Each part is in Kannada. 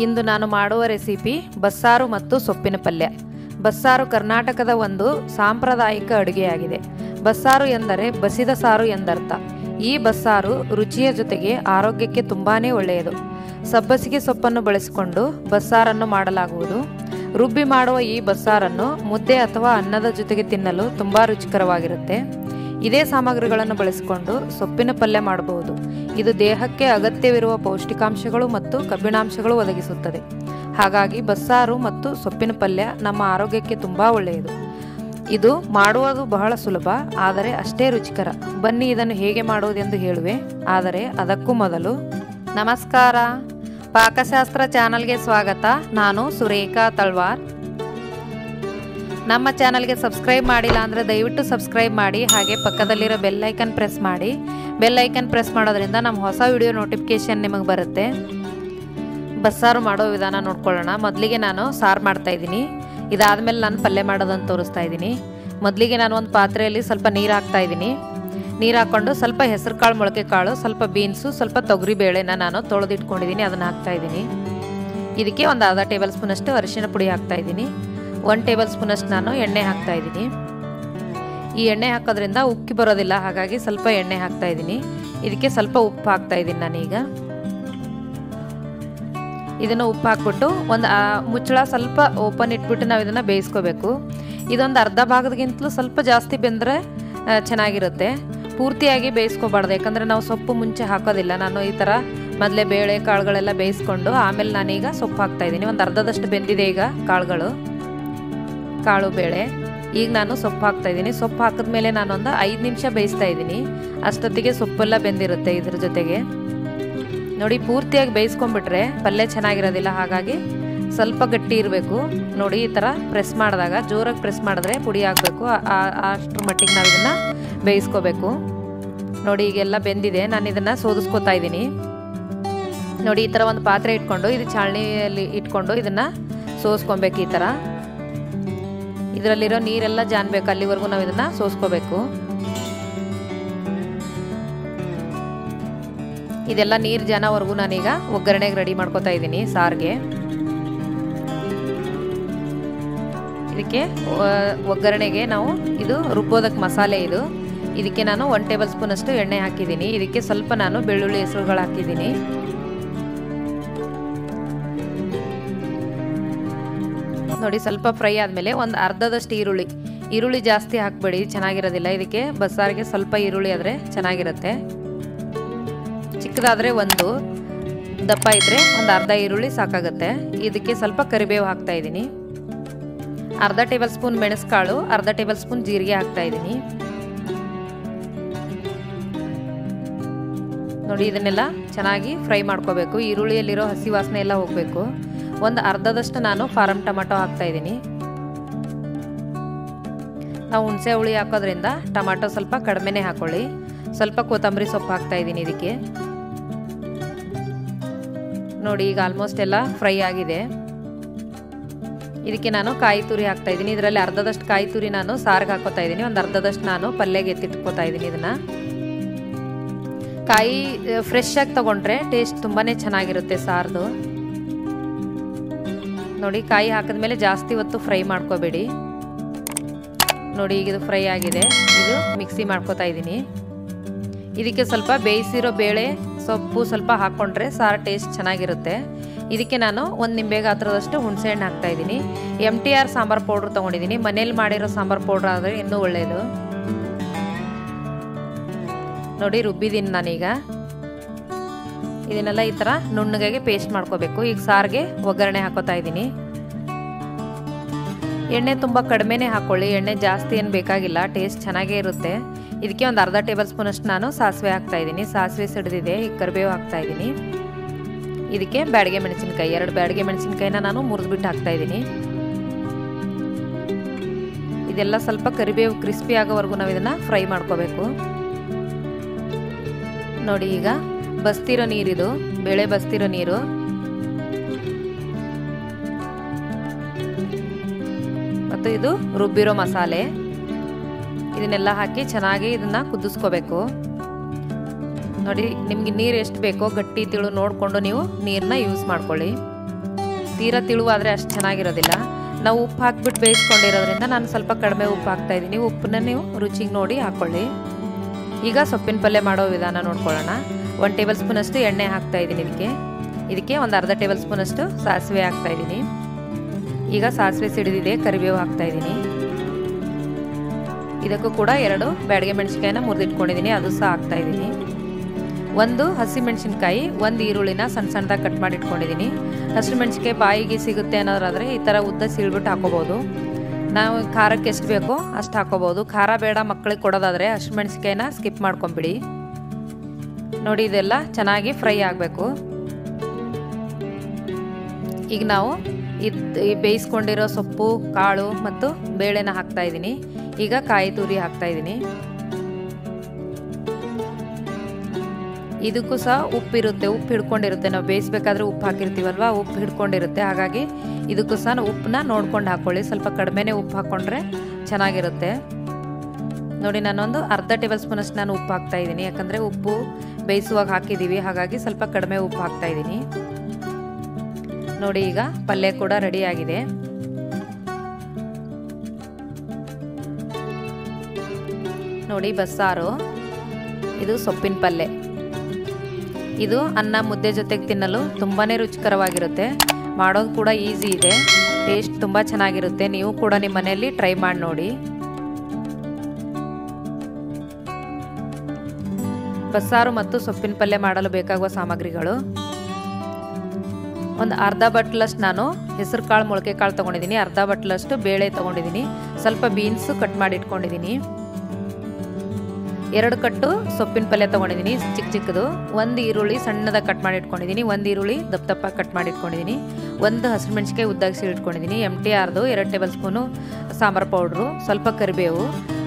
ಇಂದು ನಾನು ಮಾಡುವ ರೆಸಿಪಿ ಬಸ್ಸಾರು ಮತ್ತು ಸೊಪ್ಪಿನ ಪಲ್ಯ. ಬಸ್ಸಾರು ಕರ್ನಾಟಕದ ಒಂದು ಸಾಂಪ್ರದಾಯಿಕ ಅಡುಗೆಯಾಗಿದೆ. ಬಸ್ಸಾರು ಎಂದರೆ ಬಸಿದ ಸಾರು ಎಂದರ್ಥ. ಈ ಬಸ್ಸಾರು ರುಚಿಯ ಜೊತೆಗೆ ಆರೋಗ್ಯಕ್ಕೆ ತುಂಬಾನೇ ಒಳ್ಳೆಯದು. ಸಬ್ಬಸಿಗೆ ಸೊಪ್ಪನ್ನು ಬಳಸಿಕೊಂಡು ಬಸ್ಸಾರನ್ನು ಮಾಡಲಾಗುವುದು. ರುಬ್ಬಿ ಮಾಡುವ ಈ ಬಸ್ಸಾರನ್ನು ಮುದ್ದೆ ಅಥವಾ ಅನ್ನದ ಜೊತೆಗೆ ತಿನ್ನಲು ತುಂಬಾ ರುಚಿಕರವಾಗಿರುತ್ತೆ. ಇದೇ ಸಾಮಗ್ರಿಗಳನ್ನು ಬಳಸಿಕೊಂಡು ಸೊಪ್ಪಿನ ಪಲ್ಯ ಮಾಡಬಹುದು. ಇದು ದೇಹಕ್ಕೆ ಅಗತ್ಯವಿರುವ ಪೌಷ್ಟಿಕಾಂಶಗಳು ಮತ್ತು ಕಬ್ಬಿಣಾಂಶಗಳು ಒದಗಿಸುತ್ತದೆ. ಹಾಗಾಗಿ ಬಸ್ಸಾರು ಮತ್ತು ಸೊಪ್ಪಿನ ಪಲ್ಯ ನಮ್ಮ ಆರೋಗ್ಯಕ್ಕೆ ತುಂಬಾ ಒಳ್ಳೆಯದು. ಇದು ಮಾಡುವುದು ಬಹಳ ಸುಲಭ, ಆದರೆ ಅಷ್ಟೇ ರುಚಿಕರ. ಬನ್ನಿ ಇದನ್ನು ಹೇಗೆ ಮಾಡುವುದೆಂದು ಹೇಳುವೆ. ಆದರೆ ಅದಕ್ಕೂ ಮೊದಲು ನಮಸ್ಕಾರ, ಪಾಕಶಾಸ್ತ್ರ ಚಾನಲ್ಗೆ ಸ್ವಾಗತ. ನಾನು ಸುರೇಖಾ ತಳ್ವಾರ್. ನಮ್ಮ ಚಾನಲ್ಗೆ ಸಬ್ಸ್ಕ್ರೈಬ್ ಮಾಡಿಲ್ಲ ಅಂದರೆ ದಯವಿಟ್ಟು ಸಬ್ಸ್ಕ್ರೈಬ್ ಮಾಡಿ. ಹಾಗೆ ಪಕ್ಕದಲ್ಲಿರೋ ಬೆಲ್ ಐಕನ್ ಪ್ರೆಸ್ ಮಾಡಿ. ಬೆಲ್ ಐಕನ್ ಪ್ರೆಸ್ ಮಾಡೋದ್ರಿಂದ ನಮ್ಮ ಹೊಸ ವಿಡಿಯೋ ನೋಟಿಫಿಕೇಷನ್ ನಿಮಗೆ ಬರುತ್ತೆ. ಬಸ್ಸಾರು ಮಾಡೋ ವಿಧಾನ ನೋಡ್ಕೊಳ್ಳೋಣ. ಮೊದಲಿಗೆ ನಾನು ಸಾರು ಮಾಡ್ತಾಯಿದ್ದೀನಿ. ಇದಾದಮೇಲೆ ನಾನು ಪಲ್ಯ ಮಾಡೋದನ್ನು ತೋರಿಸ್ತಾ ಇದ್ದೀನಿ. ಮೊದಲಿಗೆ ನಾನು ಒಂದು ಪಾತ್ರೆಯಲ್ಲಿ ಸ್ವಲ್ಪ ನೀರು ಹಾಕ್ತಾಯಿದ್ದೀನಿ. ನೀರು ಹಾಕ್ಕೊಂಡು ಸ್ವಲ್ಪ ಹೆಸರು ಕಾಳು, ಮೊಳಕೆ ಕಾಳು, ಸ್ವಲ್ಪ ಬೀನ್ಸು, ಸ್ವಲ್ಪ ತೊಗರಿ ಬೇಳೆನ ನಾನು ತೊಳೆದಿಟ್ಕೊಂಡಿದ್ದೀನಿ, ಅದನ್ನು ಹಾಕ್ತಾಯಿದ್ದೀನಿ. ಇದಕ್ಕೆ ಒಂದು ಅರ್ಧ ಟೇಬಲ್ ಸ್ಪೂನಷ್ಟು ಅರಿಶಿಣ ಪುಡಿ ಹಾಕ್ತಾಯಿದ್ದೀನಿ. 1 ಟೇಬಲ್ ಸ್ಪೂನಷ್ಟು ನಾನು ಎಣ್ಣೆ ಹಾಕ್ತಾಯಿದ್ದೀನಿ. ಈ ಎಣ್ಣೆ ಹಾಕೋದ್ರಿಂದ ಉಕ್ಕಿ ಬರೋದಿಲ್ಲ, ಹಾಗಾಗಿ ಸ್ವಲ್ಪ ಎಣ್ಣೆ ಹಾಕ್ತಾಯಿದ್ದೀನಿ. ಇದಕ್ಕೆ ಸ್ವಲ್ಪ ಉಪ್ಪು ಹಾಕ್ತಾಯಿದ್ದೀನಿ ನಾನೀಗ. ಇದನ್ನು ಉಪ್ಪು ಹಾಕ್ಬಿಟ್ಟು ಒಂದು ಮುಚ್ಚಳ ಸ್ವಲ್ಪ ಓಪನ್ ಇಟ್ಬಿಟ್ಟು ನಾವು ಇದನ್ನು ಬೇಯಿಸ್ಕೋಬೇಕು. ಇದೊಂದು ಅರ್ಧ ಭಾಗದಗಿಂತಲೂ ಸ್ವಲ್ಪ ಜಾಸ್ತಿ ಬೆಂದರೆ ಚೆನ್ನಾಗಿರುತ್ತೆ. ಪೂರ್ತಿಯಾಗಿ ಬೇಯಿಸ್ಕೋಬಾರ್ದು, ಯಾಕಂದರೆ ನಾವು ಸೊಪ್ಪು ಮುಂಚೆ ಹಾಕೋದಿಲ್ಲ. ನಾನು ಈ ಥರ ಮೊದಲೇ ಬೇಳೆ ಕಾಳುಗಳೆಲ್ಲ ಬೇಯಿಸ್ಕೊಂಡು ಆಮೇಲೆ ನಾನೀಗ ಸೊಪ್ಪು ಹಾಕ್ತಾಯಿದ್ದೀನಿ. ಒಂದು ಅರ್ಧದಷ್ಟು ಬೆಂದಿದೆ ಈಗ ಕಾಳು ಬೇಳೆ. ಈಗ ನಾನು ಸೊಪ್ಪು ಹಾಕ್ತಾಯಿದ್ದೀನಿ. ಸೊಪ್ಪು ಹಾಕಿದ್ಮೇಲೆ ನಾನೊಂದು 5 ನಿಮಿಷ ಬೇಯಿಸ್ತಾ ಇದ್ದೀನಿ. ಅಷ್ಟೊತ್ತಿಗೆ ಸೊಪ್ಪೆಲ್ಲ ಬೆಂದಿರುತ್ತೆ ಇದ್ರ ಜೊತೆಗೆ. ನೋಡಿ, ಪೂರ್ತಿಯಾಗಿ ಬೇಯಿಸ್ಕೊಂಡ್ಬಿಟ್ರೆ ಪಲ್ಯ ಚೆನ್ನಾಗಿರೋದಿಲ್ಲ, ಹಾಗಾಗಿ ಸ್ವಲ್ಪ ಗಟ್ಟಿ ಇರಬೇಕು. ನೋಡಿ, ಈ ಥರ ಪ್ರೆಸ್ ಮಾಡಿದಾಗ ಜೋರಾಗಿ ಪ್ರೆಸ್ ಮಾಡಿದ್ರೆ ಪುಡಿ ಆಗಬೇಕು. ಅಷ್ಟರ ಮಟ್ಟಿಗೆ ನಾವು ಇದನ್ನು ಬೇಯಿಸ್ಕೋಬೇಕು. ನೋಡಿ, ಈಗೆಲ್ಲ ಬೆಂದಿದೆ. ನಾನು ಇದನ್ನು ಸೋದಿಸ್ಕೋತಾ ಇದ್ದೀನಿ. ನೋಡಿ, ಈ ಥರ ಒಂದು ಪಾತ್ರೆ ಇಟ್ಕೊಂಡು ಇದು ಚಾಳಣಿಯಲ್ಲಿ ಇಟ್ಕೊಂಡು ಇದನ್ನು ಸೋಸ್ಕೊಬೇಕು. ಈ ಥರ ಇದರಲ್ಲಿರೋ ನೀರೆಲ್ಲ ಜಾನ್ಬೇಕು, ಅಲ್ಲಿವರೆಗೂ ನಾವು ಇದನ್ನು ಸೋಸ್ಕೋಬೇಕು. ಇದೆಲ್ಲ ನೀರು ಜಾನವರೆಗೂ ನಾನೀಗ ಒಗ್ಗರಣೆಗೆ ರೆಡಿ ಮಾಡ್ಕೋತಾ ಇದ್ದೀನಿ ಸಾರಿಗೆ. ಇದಕ್ಕೆ ಒಗ್ಗರಣೆಗೆ ನಾವು ಇದು ರುಬ್ಬೋದಕ್ಕೆ ಮಸಾಲೆ ಇದು. ಇದಕ್ಕೆ ನಾನು 1 ಟೇಬಲ್ ಸ್ಪೂನಷ್ಟು ಎಣ್ಣೆ ಹಾಕಿದ್ದೀನಿ. ಇದಕ್ಕೆ ಸ್ವಲ್ಪ ನಾನು ಬೆಳ್ಳುಳ್ಳಿ ಹೆಸರುಗಳು ಹಾಕಿದ್ದೀನಿ. ನೋಡಿ, ಸ್ವಲ್ಪ ಫ್ರೈ ಆದಮೇಲೆ ಒಂದು ಅರ್ಧದಷ್ಟು ಈರುಳ್ಳಿ ಜಾಸ್ತಿ ಹಾಕಬೇಡಿ, ಚೆನ್ನಾಗಿರೋದಿಲ್ಲ. ಇದಕ್ಕೆ ಬಸ್ಸಾರಿಗೆ ಸ್ವಲ್ಪ ಈರುಳ್ಳಿ ಆದರೆ ಚೆನ್ನಾಗಿರುತ್ತೆ. ಚಿಕ್ಕದಾದರೆ ಒಂದು, ದಪ್ಪ ಇದ್ದರೆ ಒಂದು ಅರ್ಧ ಈರುಳ್ಳಿ ಸಾಕಾಗುತ್ತೆ. ಇದಕ್ಕೆ ಸ್ವಲ್ಪ ಕರಿಬೇವು ಹಾಕ್ತಾ ಇದ್ದೀನಿ. ಅರ್ಧ ಟೇಬಲ್ ಸ್ಪೂನ್ ಮೆಣಸುಕಾಳು, ಅರ್ಧ ಟೇಬಲ್ ಸ್ಪೂನ್ ಜೀರಿಗೆ ಹಾಕ್ತಾ ಇದ್ದೀನಿ. ನೋಡಿ, ಇದನ್ನೆಲ್ಲ ಚೆನ್ನಾಗಿ ಫ್ರೈ ಮಾಡ್ಕೋಬೇಕು. ಈರುಳ್ಳಿಯಲ್ಲಿರೋ ಹಸಿ ವಾಸನೆ ಎಲ್ಲ ಹೋಗಬೇಕು. ಒಂದು ಅರ್ಧದಷ್ಟು ನಾನು ಫಾರಂ ಟೊಮೆಟೊ ಹಾಕ್ತಾ ಇದ್ದೀನಿ. ನಾವು ಹುಣಸೆ ಹುಳಿ ಹಾಕೋದ್ರಿಂದ ಟೊಮೆಟೊ ಸ್ವಲ್ಪ ಕಡಿಮೆನೇ ಹಾಕೊಳ್ಳಿ. ಸ್ವಲ್ಪ ಕೊತ್ತಂಬರಿ ಸೊಪ್ಪು ಹಾಕ್ತಾ ಇದ್ದೀನಿ ಇದಕ್ಕೆ. ನೋಡಿ, ಈಗ ಆಲ್ಮೋಸ್ಟ್ ಎಲ್ಲ ಫ್ರೈ ಆಗಿದೆ. ಇದಕ್ಕೆ ನಾನು ಕಾಯಿ ತುರಿ ಹಾಕ್ತಾ ಇದ್ದೀನಿ. ಇದರಲ್ಲಿ ಅರ್ಧದಷ್ಟು ಕಾಯಿ ತುರಿ ನಾನು ಸಾರಿಗೆ ಹಾಕೋತಾ ಇದ್ದೀನಿ. ಒಂದು ಅರ್ಧದಷ್ಟು ನಾನು ಪಲ್ಯಗೆ ಎತ್ತಿಟ್ಕೋತಾ ಇದ್ದೀನಿ. ಇದನ್ನು ಕಾಯಿ ಫ್ರೆಶ್ ಆಗಿ ತಗೊಂಡ್ರೆ ಟೇಸ್ಟ್ ತುಂಬಾ ಚೆನ್ನಾಗಿರುತ್ತೆ ಸಾರ್ದು. ನೋಡಿ, ಕಾಯಿ ಹಾಕಿದ್ಮೇಲೆ ಜಾಸ್ತಿ ಹೊತ್ತು ಫ್ರೈ ಮಾಡ್ಕೋಬೇಡಿ. ನೋಡಿ, ಈಗ ಇದು ಫ್ರೈ ಆಗಿದೆ. ಇದು ಮಿಕ್ಸಿ ಮಾಡ್ಕೋತಾ ಇದ್ದೀನಿ. ಇದಕ್ಕೆ ಸ್ವಲ್ಪ ಬೇಯಿಸಿರೋ ಬೇಳೆ ಸೊಪ್ಪು ಸ್ವಲ್ಪ ಹಾಕ್ಕೊಂಡ್ರೆ ಸಾರು ಟೇಸ್ಟ್ ಚೆನ್ನಾಗಿರುತ್ತೆ. ಇದಕ್ಕೆ ನಾನು ಒಂದು ನಿಂಬೆ ಗಾತ್ರದಷ್ಟು ಹುಣಸೆಹಣ್ಣು ಹಾಕ್ತಾ ಇದ್ದೀನಿ. MTR ಸಾಂಬಾರು ಪೌಡ್ರ್ ತೊಗೊಂಡಿದ್ದೀನಿ. ಮನೇಲಿ ಮಾಡಿರೋ ಸಾಂಬಾರು ಪೌಡ್ರ್ ಆದರೆ ಇನ್ನೂ ಒಳ್ಳೆಯದು. ನೋಡಿ, ರುಬ್ಬಿದ್ದೀನಿ ನಾನೀಗ. ಇದನ್ನೆಲ್ಲ ಈ ಥರ ನುಣ್ಣಗೆ ಪೇಸ್ಟ್ ಮಾಡ್ಕೋಬೇಕು. ಈಗ ಸಾರಿಗೆ ಒಗ್ಗರಣೆ ಹಾಕೋತಾ ಇದ್ದೀನಿ. ಎಣ್ಣೆ ತುಂಬ ಕಡಿಮೆನೇ ಹಾಕ್ಕೊಳ್ಳಿ, ಎಣ್ಣೆ ಜಾಸ್ತಿ ಏನು ಬೇಕಾಗಿಲ್ಲ, ಟೇಸ್ಟ್ ಚೆನ್ನಾಗೇ ಇರುತ್ತೆ. ಇದಕ್ಕೆ ಒಂದು ಅರ್ಧ ಟೇಬಲ್ ಸ್ಪೂನಷ್ಟು ನಾನು ಸಾಸಿವೆ ಹಾಕ್ತಾ ಇದ್ದೀನಿ. ಸಾಸಿವೆ ಸಿಡಿದಿದೆ. ಈಗ ಕರಿಬೇವು ಹಾಕ್ತಾ ಇದ್ದೀನಿ. ಇದಕ್ಕೆ ಬ್ಯಾಡಗೆ ಮೆಣಸಿನ್ಕಾಯಿ, 2 ಬ್ಯಾಡಗೆ ಮೆಣಸಿನ್ಕಾಯಿನ ನಾನು ಮುರಿದ್ಬಿಟ್ಟು ಹಾಕ್ತಾ ಇದ್ದೀನಿ. ಇದೆಲ್ಲ ಸ್ವಲ್ಪ ಕರಿಬೇವು ಕ್ರಿಸ್ಪಿ ಆಗೋವರೆಗೂ ನಾವು ಇದನ್ನು ಫ್ರೈ ಮಾಡ್ಕೋಬೇಕು. ನೋಡಿ, ಈಗ ಬಸ್ತಿರೋ ನೀರಿದು, ಬೇಳೆ ಬಸ್ತಿರೋ ನೀರು. ಮತ್ತು ಇದು ರುಬ್ಬಿರೋ ಮಸಾಲೆ. ಇದನ್ನೆಲ್ಲ ಹಾಕಿ ಚೆನ್ನಾಗಿ ಇದನ್ನು ಕುದಿಸ್ಕೋಬೇಕು. ನೋಡಿ, ನಿಮಗೆ ನೀರು ಎಷ್ಟು ಬೇಕೋ ಗಟ್ಟಿ ತಿಳು ನೋಡಿಕೊಂಡು ನೀವು ನೀರನ್ನ ಯೂಸ್ ಮಾಡ್ಕೊಳ್ಳಿ. ತೀರಾ ತಿಳುವಾದರೆ ಅಷ್ಟು ಚೆನ್ನಾಗಿರೋದಿಲ್ಲ. ನಾವು ಉಪ್ಪು ಹಾಕಿಬಿಟ್ಟು ಬೇಯಿಸ್ಕೊಂಡಿರೋದ್ರಿಂದ ನಾನು ಸ್ವಲ್ಪ ಕಡಿಮೆ ಉಪ್ಪು ಹಾಕ್ತಾಯಿದ್ದೀನಿ. ಉಪ್ಪನ್ನ ನೀವು ರುಚಿಗೆ ನೋಡಿ ಹಾಕ್ಕೊಳ್ಳಿ. ಈಗ ಸೊಪ್ಪಿನ ಪಲ್ಯ ಮಾಡೋ ವಿಧಾನ ನೋಡ್ಕೊಳ್ಳೋಣ. 1 ಟೇಬಲ್ ಸ್ಪೂನಷ್ಟು ಎಣ್ಣೆ ಹಾಕ್ತಾಯಿದ್ದೀನಿ. ಇದಕ್ಕೆ ಒಂದು ಅರ್ಧ ಟೇಬಲ್ ಸ್ಪೂನಷ್ಟು ಸಾಸಿವೆ ಹಾಕ್ತಾಯಿದ್ದೀನಿ. ಈಗ ಸಾಸಿವೆ ಸಿಡಿದಿದೆ, ಕರಿಬೇವು ಹಾಕ್ತಾಯಿದ್ದೀನಿ. ಇದಕ್ಕೂ ಕೂಡ 2 ಬ್ಯಾಡಗೆ ಮೆಣಸಿನ್ಕಾಯಿನ ಮುರಿದಿಟ್ಕೊಂಡಿದ್ದೀನಿ, ಅದು ಸಹ ಹಾಕ್ತಾಯಿದ್ದೀನಿ. 1 ಹಸಿ ಮೆಣಸಿನ್ಕಾಯಿ, 1 ಈರುಳ್ಳಿನ ಸಣ್ಣ ಸಣ್ಣದಾಗಿ ಕಟ್ ಮಾಡಿ ಇಟ್ಕೊಂಡಿದ್ದೀನಿ. ಹಸಿರು ಮೆಣಸಿನ್ಕಾಯಿ ಬಾಯಿಗೆ ಸಿಗುತ್ತೆ ಅನ್ನೋದಾದರೆ ಈ ಥರ ಉದ್ದ ಸೀಳ್ಬಿಟ್ಟು ಹಾಕೋಬೋದು. ನಾವು ಖಾರಕ್ಕೆ ಎಷ್ಟು ಬೇಕೋ ಅಷ್ಟು ಹಾಕೋಬೋದು. ಖಾರ ಬೇಡ ಮಕ್ಕಳಿಗೆ ಕೊಡೋದಾದರೆ ಹಸಿರು ಮೆಣಸಿನ್ಕಾಯಿನ ಸ್ಕಿಪ್ ಮಾಡ್ಕೊಂಬಿಡಿ. ನೋಡಿ, ಇದೆಲ್ಲ ಚೆನ್ನಾಗಿ ಫ್ರೈ ಆಗಬೇಕು. ಈಗ ನಾವು ಬೇಯಿಸ್ಕೊಂಡಿರೋ ಸೊಪ್ಪು, ಕಾಳು ಮತ್ತು ಬೇಳೆನ ಹಾಕ್ತಾಯಿದ್ದೀನಿ. ಈಗ ಕಾಯಿ ತುರಿ ಹಾಕ್ತಾಯಿದ್ದೀನಿ. ಇದಕ್ಕೂ ಸಹ ಉಪ್ಪಿರುತ್ತೆ, ಉಪ್ಪು ಹಿಡ್ಕೊಂಡಿರುತ್ತೆ. ನಾವು ಬೇಯಿಸ್ಬೇಕಾದ್ರೆ ಉಪ್ಪು ಹಾಕಿರ್ತೀವಲ್ವ, ಉಪ್ಪು ಹಿಡ್ಕೊಂಡಿರುತ್ತೆ. ಹಾಗಾಗಿ ಇದಕ್ಕೂ ಸಹ ಉಪ್ಪನ್ನ ನೋಡ್ಕೊಂಡು ಹಾಕ್ಕೊಳ್ಳಿ. ಸ್ವಲ್ಪ ಕಡಿಮೆನೇ ಉಪ್ಪು ಹಾಕ್ಕೊಂಡ್ರೆ ಚೆನ್ನಾಗಿರುತ್ತೆ. ನೋಡಿ, ನಾನೊಂದು ಅರ್ಧ ಟೇಬಲ್ ಸ್ಪೂನಷ್ಟು ನಾನು ಉಪ್ಪು ಹಾಕ್ತಾಯಿದ್ದೀನಿ. ಯಾಕಂದರೆ ಉಪ್ಪು ಬೇಯಿಸುವಾಗ ಹಾಕಿದ್ದೀವಿ, ಹಾಗಾಗಿ ಸ್ವಲ್ಪ ಕಡಿಮೆ ಉಪ್ಪು ಹಾಕ್ತಾಯಿದ್ದೀನಿ. ನೋಡಿ, ಈಗ ಪಲ್ಯ ಕೂಡ ರೆಡಿಯಾಗಿದೆ. ನೋಡಿ, ಬಸ್ಸಾರು, ಇದು ಸೊಪ್ಪಿನ ಪಲ್ಯ. ಇದು ಅನ್ನ ಮುದ್ದೆ ಜೊತೆಗೆ ತಿನ್ನಲು ತುಂಬಾ ರುಚಿಕರವಾಗಿರುತ್ತೆ. ಮಾಡೋದು ಕೂಡ ಈಸಿ ಇದೆ, ಟೇಸ್ಟ್ ತುಂಬ ಚೆನ್ನಾಗಿರುತ್ತೆ. ನೀವು ಕೂಡ ನಿಮ್ಮ ಮನೆಯಲ್ಲಿ ಟ್ರೈ ಮಾಡಿ ನೋಡಿ. ಬಸ್ಸಾರು ಮತ್ತು ಸೊಪ್ಪಿನ ಪಲ್ಯ ಮಾಡಲು ಬೇಕಾಗುವ ಸಾಮಗ್ರಿಗಳು: ಒಂದು ಅರ್ಧ ಬಟ್ಲಷ್ಟು ನಾನು ಹೆಸರು ಕಾಳು, ಮೊಳಕೆ ಕಾಳು ತೊಗೊಂಡಿದ್ದೀನಿ. ಅರ್ಧ ಬಟ್ಲಷ್ಟು ಬೇಳೆ ತೊಗೊಂಡಿದ್ದೀನಿ. ಸ್ವಲ್ಪ ಬೀನ್ಸು ಕಟ್ ಮಾಡಿ ಇಟ್ಕೊಂಡಿದ್ದೀನಿ. 2 ಕಟ್ಟು ಸೊಪ್ಪಿನ ಪಲ್ಯ ತೊಗೊಂಡಿದ್ದೀನಿ, ಚಿಕ್ಕ ಚಿಕ್ಕದು. 1 ಈರುಳ್ಳಿ ಸಣ್ಣದಾಗಿ ಕಟ್ ಮಾಡಿ ಇಟ್ಕೊಂಡಿದ್ದೀನಿ. 1 ಈರುಳ್ಳಿ ದಪ್ಪ ದಪ್ಪ ಕಟ್ ಮಾಡಿ ಇಟ್ಕೊಂಡಿದ್ದೀನಿ. 1 ಹಸಿರು ಮೆಣಸಿನ್ಕಾಯಿ ಉದ್ದಾಗಿ ಇಟ್ಕೊಂಡಿದ್ದೀನಿ. MTRದು 2 ಟೇಬಲ್ ಸ್ಪೂನು ಸಾಂಬಾರು ಪೌಡ್ರು, ಸ್ವಲ್ಪ ಕರಿಬೇವು,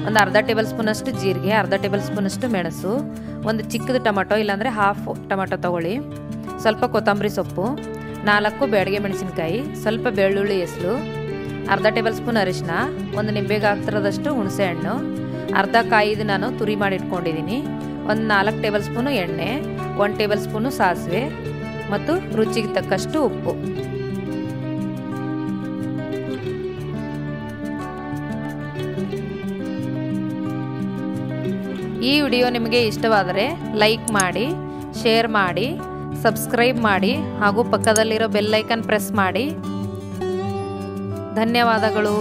ಒಂದು ಅರ್ಧ ಟೇಬಲ್ ಸ್ಪೂನಷ್ಟು ಜೀರಿಗೆ, ಅರ್ಧ ಟೇಬಲ್ ಸ್ಪೂನಷ್ಟು ಮೆಣಸು, ಒಂದು ಚಿಕ್ಕದು ಟೊಮಟೊ, ಇಲ್ಲಾಂದರೆ ಹಾಫ್ ಟೊಮಟೊ ತೊಗೊಳ್ಳಿ, ಸ್ವಲ್ಪ ಕೊತ್ತಂಬರಿ ಸೊಪ್ಪು, 4 ಬ್ಯಾಡಗೆ ಮೆಣಸಿನ್ಕಾಯಿ, ಸ್ವಲ್ಪ ಬೆಳ್ಳುಳ್ಳಿ ಎಸಳು, ಅರ್ಧ ಟೇಬಲ್ ಸ್ಪೂನ್ ಅರಿಶಿನ, 1 ನಿಂಬೆಗೆ ಹಾಕ್ತಿರೋದಷ್ಟು ಹುಣಸೆ ಹಣ್ಣು, ಅರ್ಧ ಕಾಯಿದು ನಾನು ತುರಿ ಮಾಡಿ ಇಟ್ಕೊಂಡಿದ್ದೀನಿ. ಒಂದು 4 ಟೇಬಲ್ ಸ್ಪೂನು ಎಣ್ಣೆ, 1 ಟೇಬಲ್ ಸ್ಪೂನು ಸಾಸಿವೆ ಮತ್ತು ರುಚಿಗೆ ತಕ್ಕಷ್ಟು ಉಪ್ಪು. ಈ ವಿಡಿಯೋ ನಿಮಗೆ ಇಷ್ಟವಾದರೆ ಲೈಕ್ ಮಾಡಿ, ಶೇರ್ ಮಾಡಿ, ಸಬ್ಸ್ಕ್ರೈಬ್ ಮಾಡಿ ಹಾಗೂ ಪಕ್ಕದಲ್ಲಿರೋ ಬೆಲ್ ಐಕಾನ್ ಪ್ರೆಸ್ ಮಾಡಿ. ಧನ್ಯವಾದಗಳು.